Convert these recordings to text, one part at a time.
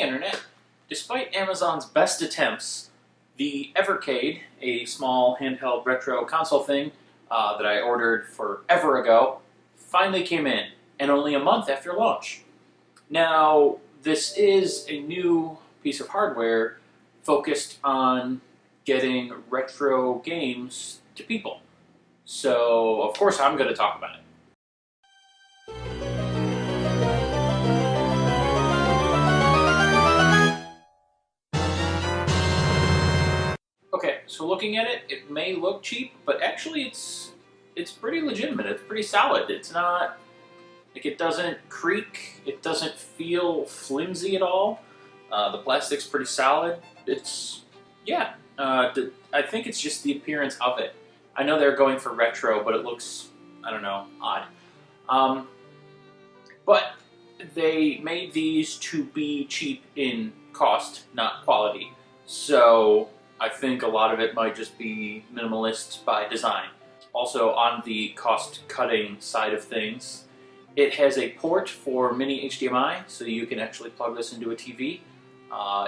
internet. Despite Amazon's best attempts, the Evercade, a small handheld retro console thing that I ordered forever ago, finally came in, and only a month after launch. Now, this is a new piece of hardware focused on getting retro games to people. So, of course, I'm going to talk about it. Okay, so looking at it, it may look cheap, but actually it's pretty legitimate. It's pretty solid. It's not, like, it doesn't creak. It doesn't feel flimsy at all. The plastic's pretty solid. It's, yeah, I think it's just the appearance of it. I know they're going for retro, but it looks, I don't know, odd. But they made these to be cheap in cost, not quality. So I think a lot of it might just be minimalist by design. Also, on the cost-cutting side of things, it has a port for mini HDMI, so you can actually plug this into a TV.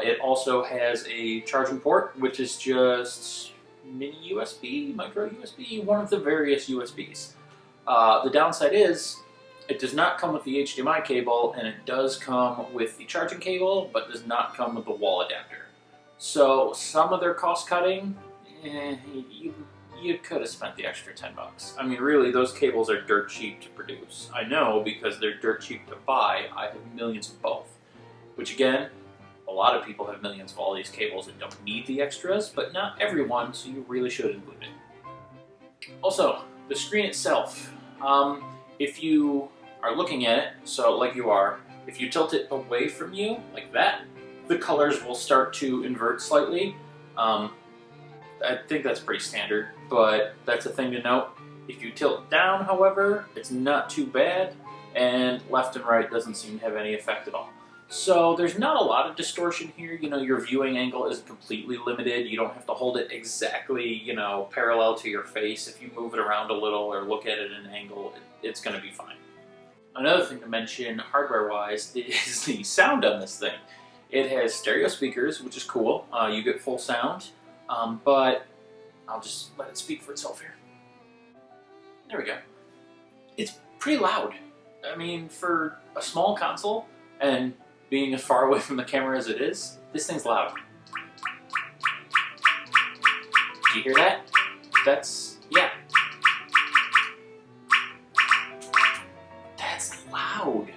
It also has a charging port, which is just mini USB, micro USB, one of the various USBs. The downside is, it does not come with the HDMI cable, and it does come with the charging cable, but does not come with the wall adapter. So some of their cost cutting, you could have spent the extra $10. I mean, really, those cables are dirt cheap to produce. I know, because they're dirt cheap to buy. I have millions of both. Which again, a lot of people have millions of all these cables and don't need the extras, but not everyone, so you really should include it. Also, the screen itself. If you are looking at it, so like you are, if you tilt it away from you, like that, the colors will start to invert slightly. I think that's pretty standard, but that's a thing to note. If you tilt down, however, it's not too bad, and left and right doesn't seem to have any effect at all. So there's not a lot of distortion here. You know, your viewing angle is completely limited. You don't have to hold it exactly, you know, parallel to your face. If you move it around a little or look at it at an angle, it's going to be fine. Another thing to mention, hardware-wise, is the sound on this thing. It has stereo speakers, which is cool. You get full sound, but I'll just let it speak for itself here. There we go. It's pretty loud. I mean, for a small console, and being as far away from the camera as it is, this thing's loud. Do you hear that? That's, yeah. That's loud.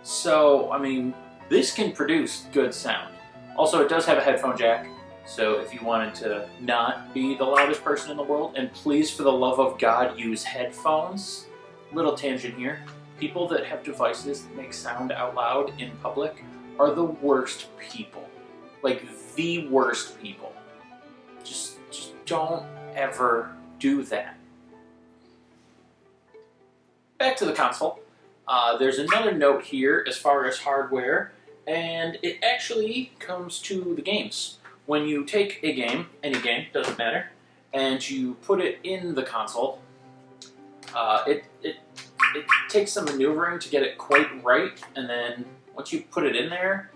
So, I mean, this can produce good sound. Also, it does have a headphone jack, so if you wanted to not be the loudest person in the world, and please, for the love of God, use headphones. Little tangent here. People that have devices that make sound out loud in public are the worst people. Like, the worst people. Just don't ever do that. Back to the console. There's another note here as far as hardware, and it actually comes to the games. When you take a game, any game, doesn't matter, and you put it in the console, it takes some maneuvering to get it quite right, and then once you put it in there,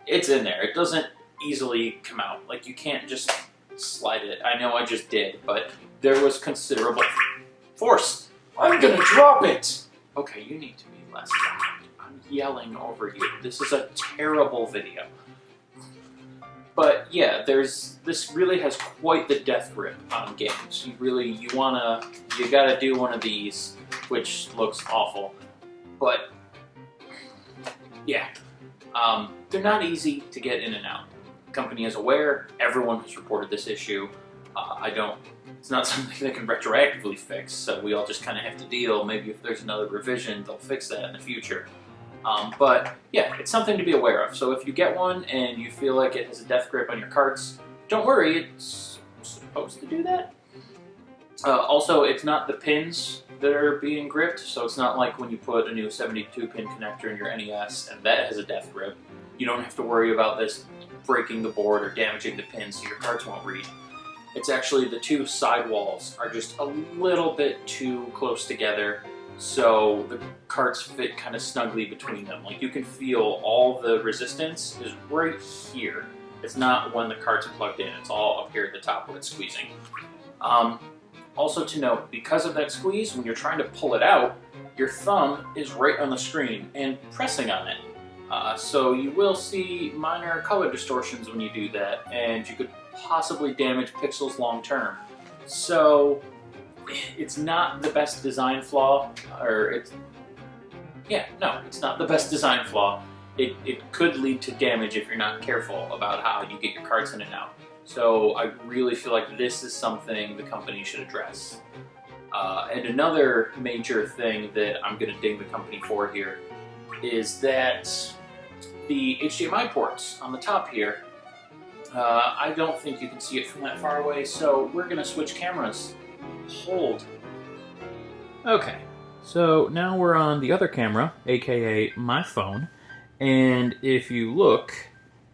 it's in there. It doesn't easily come out. Like, you can't just slide it. I know I just did, but there was considerable force. I'm gonna drop it! Okay, you need to be less loud. I'm yelling over you. This is a terrible video. But yeah, this really has quite the death grip on games. You gotta do one of these, which looks awful. But yeah, they're not easy to get in and out. The company is aware. Everyone has reported this issue. It's not something they can retroactively fix, so we all just kind of have to deal. Maybe if there's another revision, they'll fix that in the future. But yeah, it's something to be aware of. So if you get one and you feel like it has a death grip on your carts, don't worry, it's supposed to do that. Also, it's not the pins that are being gripped, so it's not like when you put a new 72-pin connector in your NES and that has a death grip. You don't have to worry about this breaking the board or damaging the pins so your carts won't read. It's actually the two side walls are just a little bit too close together, so the carts fit kind of snugly between them. Like you can feel all the resistance is right here. It's not when the cart's plugged in, it's all up here at the top where it's squeezing. Also to note, because of that squeeze, when you're trying to pull it out, your thumb is right on the screen and pressing on it. So you will see minor color distortions when you do that, and you could possibly damage pixels long term. So it's not the best design flaw, it's not the best design flaw. It could lead to damage if you're not careful about how you get your carts in and out. So I really feel like this is something the company should address. And another major thing that I'm going to ding the company for here is that the HDMI ports on the top here, I don't think you can see it from that far away, so we're going to switch cameras. Hold. Okay, so now we're on the other camera, aka my phone, and if you look,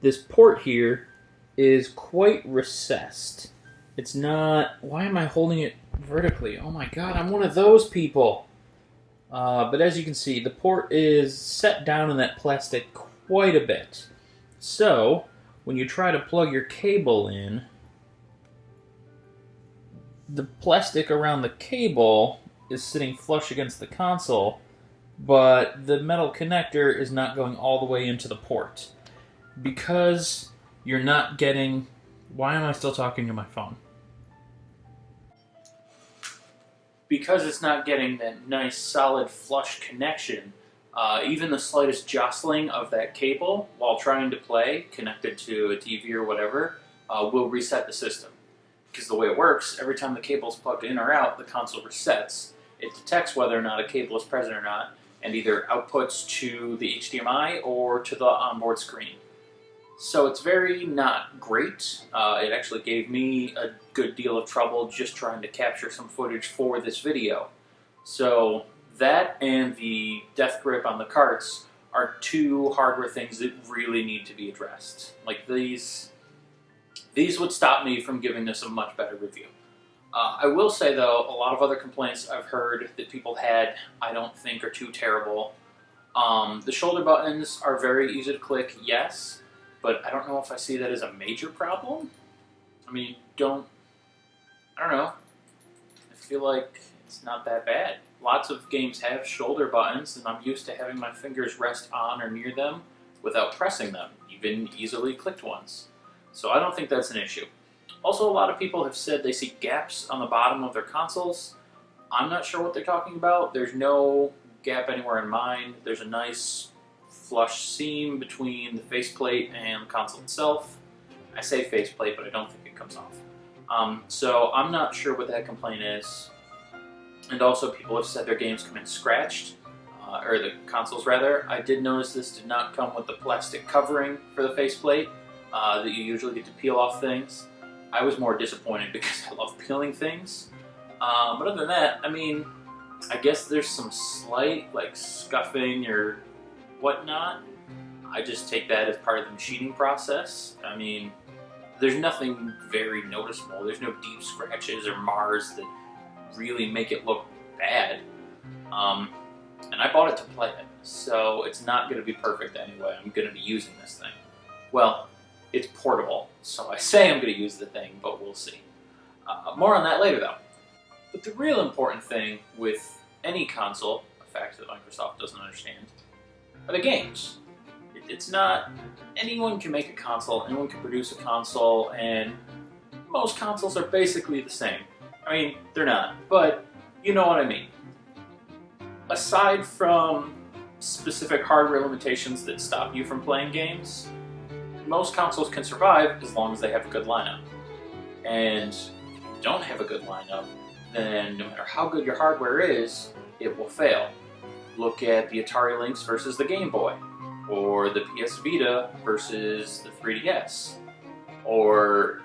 this port here is quite recessed. It's not... Why am I holding it vertically? Oh my god, I'm one of those people! But as you can see, the port is set down in that plastic quite a bit. So, when you try to plug your cable in, the plastic around the cable is sitting flush against the console, but the metal connector is not going all the way into the port. Because you're not getting... Why am I still talking to my phone? Because it's not getting that nice, solid, flush connection, even the slightest jostling of that cable while trying to play, connected to a TV or whatever, will reset the system. Because the way it works, every time the cable is plugged in or out, the console resets. It detects whether or not a cable is present or not, and either outputs to the HDMI or to the onboard screen. So it's very not great. It actually gave me a good deal of trouble just trying to capture some footage for this video. So that and the death grip on the carts are two hardware things that really need to be addressed. Like these would stop me from giving this a much better review. I will say though, a lot of other complaints I've heard that people had, I don't think are too terrible. The shoulder buttons are very easy to click, yes. But I don't know if I see that as a major problem. I mean, I don't know. I feel like it's not that bad. Lots of games have shoulder buttons, and I'm used to having my fingers rest on or near them without pressing them, even easily clicked ones. So I don't think that's an issue. Also, a lot of people have said they see gaps on the bottom of their consoles. I'm not sure what they're talking about. There's no gap anywhere in mine. There's a nice flush seam between the faceplate and the console itself. I say faceplate, but I don't think it comes off. So I'm not sure what that complaint is. And also people have said their games come in scratched, or the consoles rather. I did notice this did not come with the plastic covering for the faceplate that you usually get to peel off things. I was more disappointed because I love peeling things. But other than that, I mean, I guess there's some slight like scuffing or whatnot. I just take that as part of the machining process. I mean, there's nothing very noticeable. There's no deep scratches or mars that really make it look bad. And I bought it to play it, so it's not going to be perfect anyway. I'm going to be using this thing. Well, it's portable, so I say I'm going to use the thing, but we'll see. More on that later, though. But the real important thing with any console, a fact that Microsoft doesn't understand, are the games. It's not... Anyone can make a console, anyone can produce a console, and most consoles are basically the same. I mean, they're not, but you know what I mean. Aside from specific hardware limitations that stop you from playing games, most consoles can survive as long as they have a good lineup. And if you don't have a good lineup, then no matter how good your hardware is, it will fail. Look at the Atari Lynx versus the Game Boy, or the PS Vita versus the 3DS, or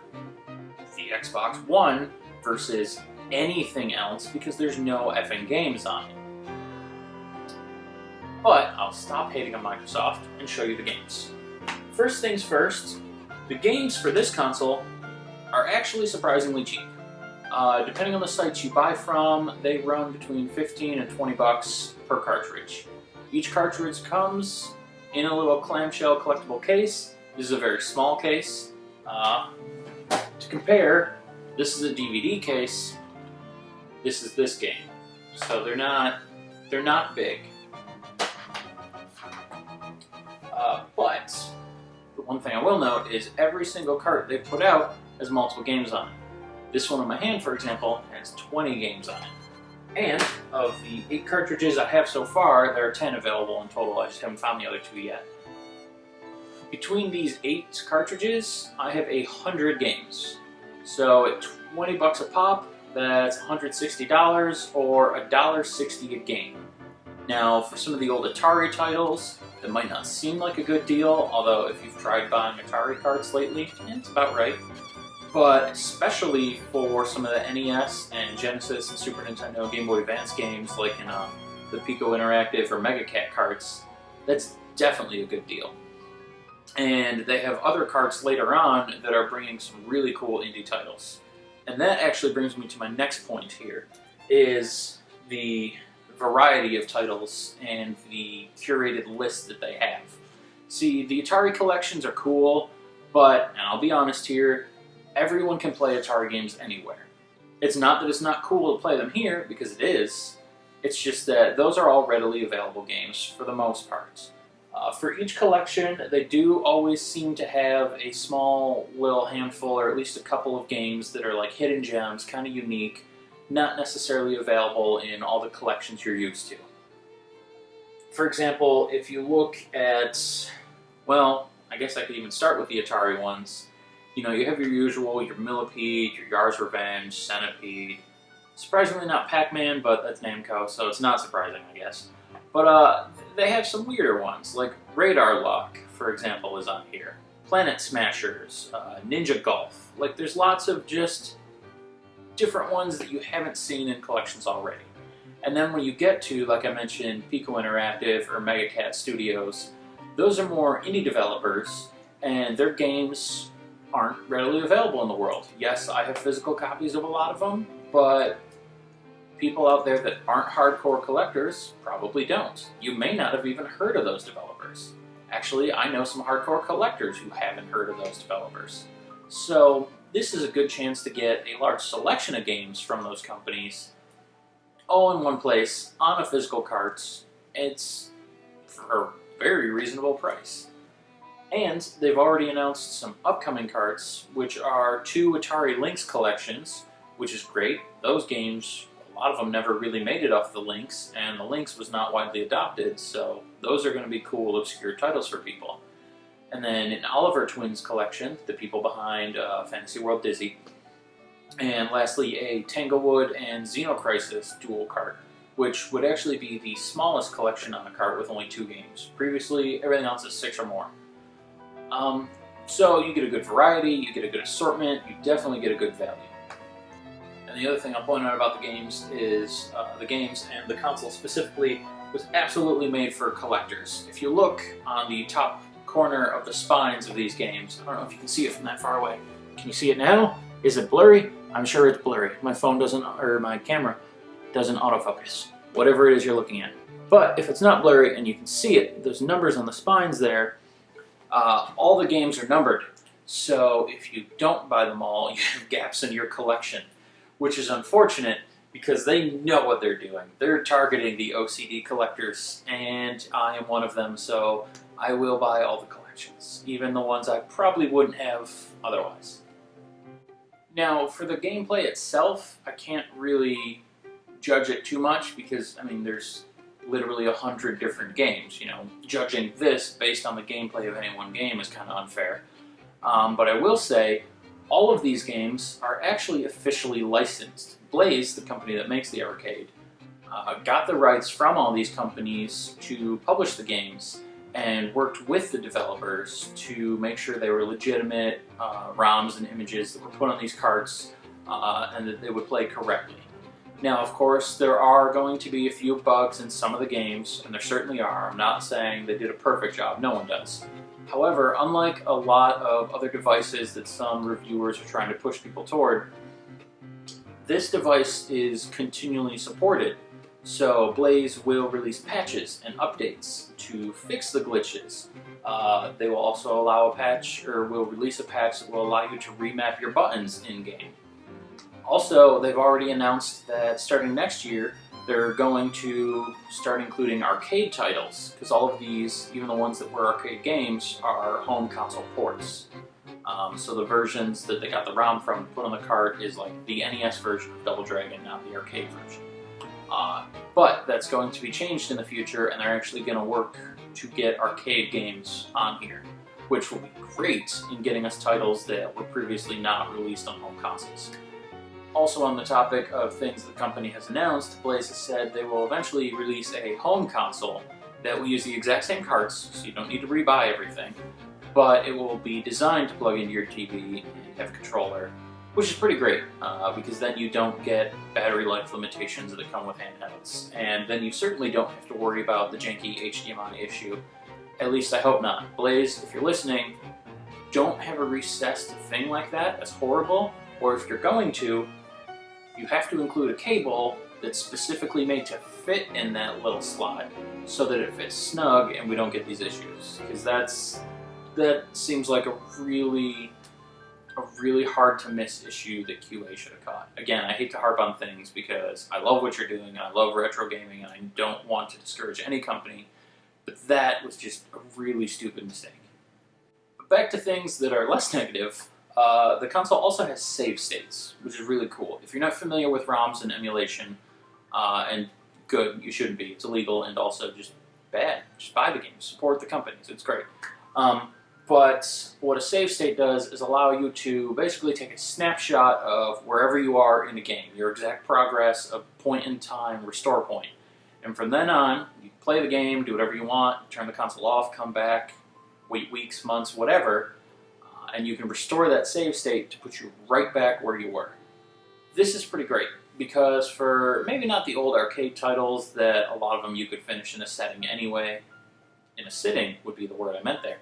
the Xbox One versus anything else because there's no effing games on it. But I'll stop hating on Microsoft and show you the games. First things first, the games for this console are actually surprisingly cheap. Depending on the sites you buy from, they run between 15 and 20 bucks per cartridge. Each cartridge comes in a little clamshell collectible case. This is a very small case. To compare, this is a DVD case. This is this game. So they're not big. But the one thing I will note is every single cart they've put out has multiple games on it. This one in my hand, for example, has 20 games on it. And of the 8 cartridges I have so far, there are 10 available in total. I just haven't found the other 2 yet. Between these 8 cartridges, I have 100 games. So at 20 bucks a pop, that's $160 or $1.60 a game. Now, for some of the old Atari titles, that might not seem like a good deal, although if you've tried buying Atari carts lately, it's about right. But especially for some of the NES and Genesis and Super Nintendo Game Boy Advance games like in the Pico Interactive or Mega Cat carts, that's definitely a good deal. And they have other carts later on that are bringing some really cool indie titles. And that actually brings me to my next point here, is the variety of titles and the curated list that they have. See, the Atari collections are cool, but, and I'll be honest here, everyone can play Atari games anywhere. It's not that it's not cool to play them here, because it is. It's just that those are all readily available games for the most part. For each collection, they do always seem to have a small little handful, or at least a couple of games that are like hidden gems, kind of unique, not necessarily available in all the collections you're used to. For example, if you look at, well, I guess I could even start with the Atari ones. You know, you have your usual, your Millipede, your Yar's Revenge, Centipede. Surprisingly not Pac-Man, but that's Namco, so it's not surprising, I guess. But they have some weirder ones, like Radar Lock, for example, is on here. Planet Smashers, Ninja Golf. Like, there's lots of just different ones that you haven't seen in collections already. And then when you get to, like I mentioned, Pico Interactive or Mega Cat Studios, those are more indie developers, and their games aren't readily available in the world. Yes, I have physical copies of a lot of them, but people out there that aren't hardcore collectors probably don't. You may not have even heard of those developers. Actually, I know some hardcore collectors who haven't heard of those developers. So this is a good chance to get a large selection of games from those companies all in one place on a physical cart. It's for a very reasonable price. And they've already announced some upcoming carts, which are 2 Atari Lynx collections, which is great. Those games, a lot of them never really made it off the Lynx, and the Lynx was not widely adopted, so those are going to be cool, obscure titles for people. And then an Oliver Twins collection, the people behind Fantasy World Dizzy. And lastly, a Tanglewood and Xenocrisis dual cart, which would actually be the smallest collection on a cart with only 2 games. Previously, everything else is 6 or more. So you get a good variety, you get a good assortment, you definitely get a good value. And the other thing I'll point out about the games is the games, and the console specifically, was absolutely made for collectors. If you look on the top corner of the spines of these games, I don't know if you can see it from that far away. Can you see it now? Is it blurry? I'm sure it's blurry. My phone doesn't, or my camera doesn't autofocus. Whatever it is you're looking at. But if it's not blurry and you can see it, those numbers on the spines there, all the games are numbered. So if you don't buy them all, you have gaps in your collection, which is unfortunate because they know what they're doing. They're targeting the OCD collectors, and I am one of them, so I will buy all the collections, even the ones I probably wouldn't have otherwise. Now, for the gameplay itself, I can't really judge it too much because, I mean, there's literally 100 different games. You know, judging this based on the gameplay of any one game is kind of unfair. But I will say, all of these games are actually officially licensed. Blaze, the company that makes the Evercade, got the rights from all these companies to publish the games and worked with the developers to make sure they were legitimate ROMs and images that were put on these carts and that they would play correctly. Now, of course, there are going to be a few bugs in some of the games, and there certainly are. I'm not saying they did a perfect job. No one does. However, unlike a lot of other devices that some reviewers are trying to push people toward, This device is continually supported, so Blaze will release patches and updates to fix the glitches. They will also allow a patch, or will release a patch that will allow you to remap your buttons in-game. Also, they've already announced that starting next year, they're going to start including arcade titles, because all of these, even the ones that were arcade games, are home console ports. So the versions that they got the ROM from put on the cart is like the NES version of Double Dragon, not the arcade version. But that's going to be changed in the future, and they're actually going to work to get arcade games on here, which will be great in getting us titles that were previously not released on home consoles. Also on the topic of things the company has announced, Blaze has said they will eventually release a home console that will use the exact same carts, so you don't need to rebuy everything, but it will be designed to plug into your TV and have a controller, which is pretty great, because then you don't get battery life limitations that come with handhelds, and then you certainly don't have to worry about the janky HDMI issue. At least I hope not. Blaze, if you're listening, don't have a recessed thing like that. That's horrible. Or if you're going to, you have to include a cable that's specifically made to fit in that little slot so that it fits snug and we don't get these issues. Because that seems like a really hard to miss issue that QA should have caught. Again, I hate to harp on things because I love what you're doing and I love retro gaming and I don't want to discourage any company, but that was just a really stupid mistake. But back to things that are less negative. The console also has save states, which is really cool. If you're not familiar with ROMs and emulation, and good, you shouldn't be. It's illegal and also just bad. Just buy the game. Support the companies. It's great. But what a save state does is allow you to basically take a snapshot of wherever you are in the game, your exact progress, a point in time, restore point. And from then on, you play the game, do whatever you want, turn the console off, come back, wait weeks, months, whatever, and you can restore that save state to put you right back where you were. This is pretty great, because for maybe not the old arcade titles that a lot of them you could finish in a setting anyway, in a sitting would be the word I meant there,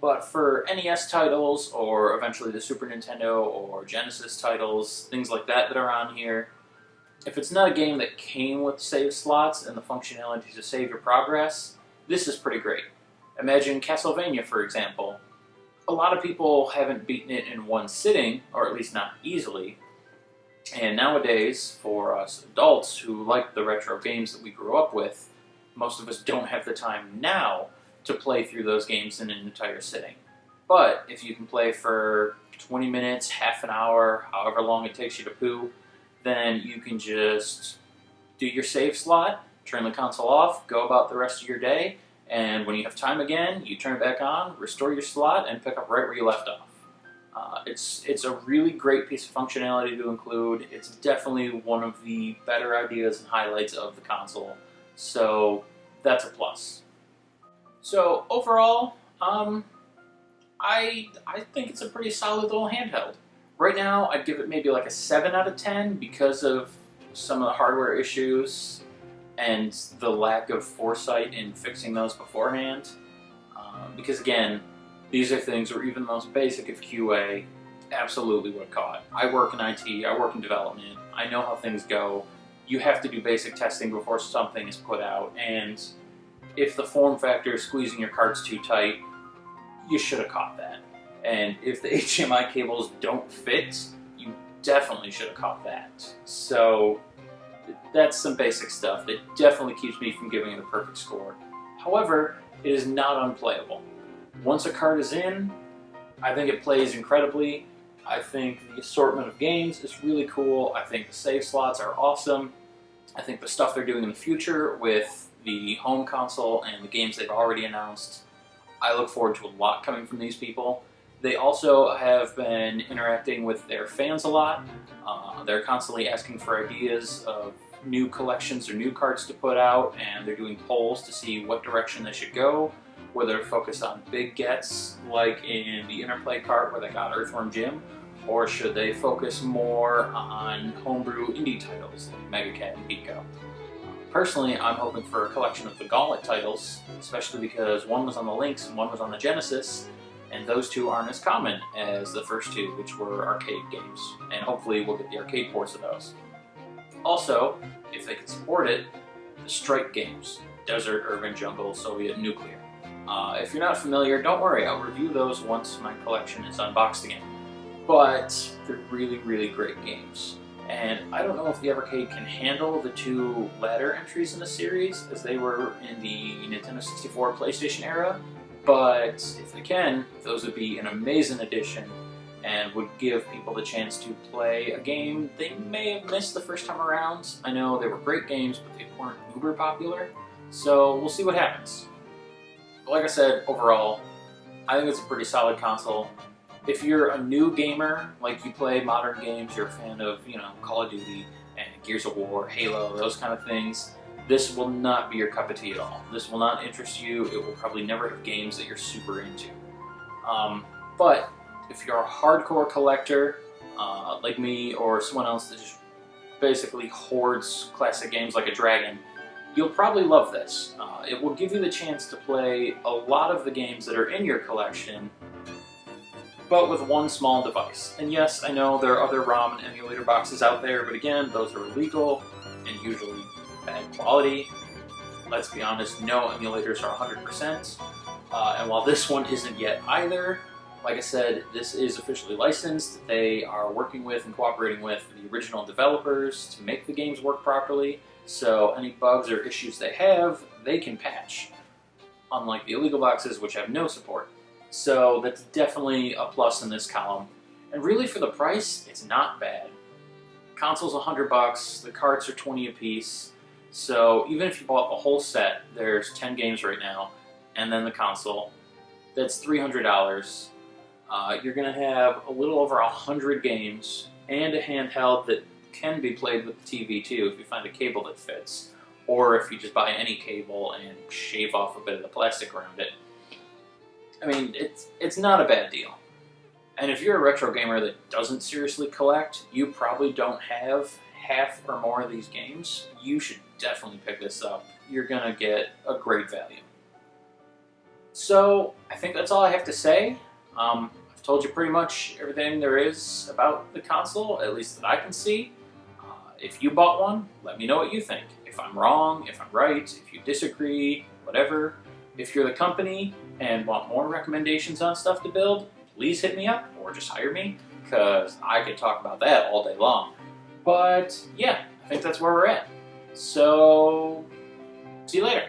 but for NES titles, or eventually the Super Nintendo or Genesis titles, things like that that are on here, if it's not a game that came with save slots and the functionality to save your progress, this is pretty great. Imagine Castlevania, for example. A lot of people haven't beaten it in one sitting, or at least not easily, and nowadays, for us adults who like the retro games that we grew up with, most of us don't have the time now to play through those games in an entire sitting. But if you can play for 20 minutes, half an hour, however long it takes you to poo, then you can just do your save slot, turn the console off, go about the rest of your day, and when you have time again, you turn it back on, restore your slot, and pick up right where you left off. It's a really great piece of functionality to include. It's definitely one of the better ideas and highlights of the console, so that's a plus. So overall, I think it's a pretty solid little handheld. Right now, I'd give it maybe like a 7 out of 10 because of some of the hardware issues and the lack of foresight in fixing those beforehand. Because again, these are things where even the most basic of QA absolutely would have caught. I work in IT, I work in development, I know how things go. You have to do basic testing before something is put out, and if the form factor is squeezing your cards too tight, you should have caught that. And if the HDMI cables don't fit, you definitely should have caught that. So that's some basic stuff that definitely keeps me from giving it a perfect score. However, it is not unplayable. Once a card is in, I think it plays incredibly. I think the assortment of games is really cool. I think the save slots are awesome. I think the stuff they're doing in the future with the home console and the games they've already announced, I look forward to a lot coming from these people. They also have been interacting with their fans a lot. They're constantly asking for ideas of new collections or new cards to put out, and they're doing polls to see what direction they should go, whether to focus on big gets, like in the Interplay cart where they got Earthworm Jim, or should they focus more on homebrew indie titles like Megacat and Pico. Personally, I'm hoping for a collection of the Gauntlet titles, especially because one was on the Lynx and one was on the Genesis, and those two aren't as common as the first two, which were arcade games, and hopefully we'll get the arcade ports of those. Also, if they can support it, the strike games, Desert, Urban, Jungle, Soviet, Nuclear. If you're not familiar, don't worry, I'll review those once my collection is unboxed again. But they're really, really great games. And I don't know if the Evercade can handle the two latter entries in the series, as they were in the Nintendo 64 PlayStation era, but if they can, those would be an amazing addition and would give people the chance to play a game they may have missed the first time around. I know they were great games, but they weren't uber popular, so we'll see what happens. But like I said, overall, I think it's a pretty solid console. If you're a new gamer, like you play modern games, you're a fan of, Call of Duty and Gears of War, Halo, those kind of things, this will not be your cup of tea at all. This will not interest you. It will probably never have games that you're super into. But if you're a hardcore collector, like me or someone else that just basically hoards classic games like a dragon, you'll probably love this. It will give you the chance to play a lot of the games that are in your collection, but with one small device. And yes, I know there are other ROM and emulator boxes out there, but again, those are illegal and usually bad quality. Let's be honest, no emulators are 100%. And while this one isn't yet either, like I said, this is officially licensed. They are working with and cooperating with the original developers to make the games work properly, so any bugs or issues they have, they can patch. Unlike the illegal boxes, which have no support. So that's definitely a plus in this column. And really for the price, it's not bad. Console's $100, the carts are $20 a piece. So even if you bought the whole set, there's 10 games right now, and then the console, that's $300. You're gonna have a little over 100 games and a handheld that can be played with the TV too if you find a cable that fits. Or if you just buy any cable and shave off a bit of the plastic around it. I mean, it's not a bad deal. And if you're a retro gamer that doesn't seriously collect, you probably don't have half or more of these games, you should definitely pick this up. You're gonna get a great value. So, I think that's all I have to say. I've told you pretty much everything there is about the console, at least that I can see. If you bought one, let me know what you think. If I'm wrong, if I'm right, if you disagree, whatever. If you're the company and want more recommendations on stuff to build, please hit me up or just hire me, because I could talk about that all day long. But yeah, I think that's where we're at. So, see you later.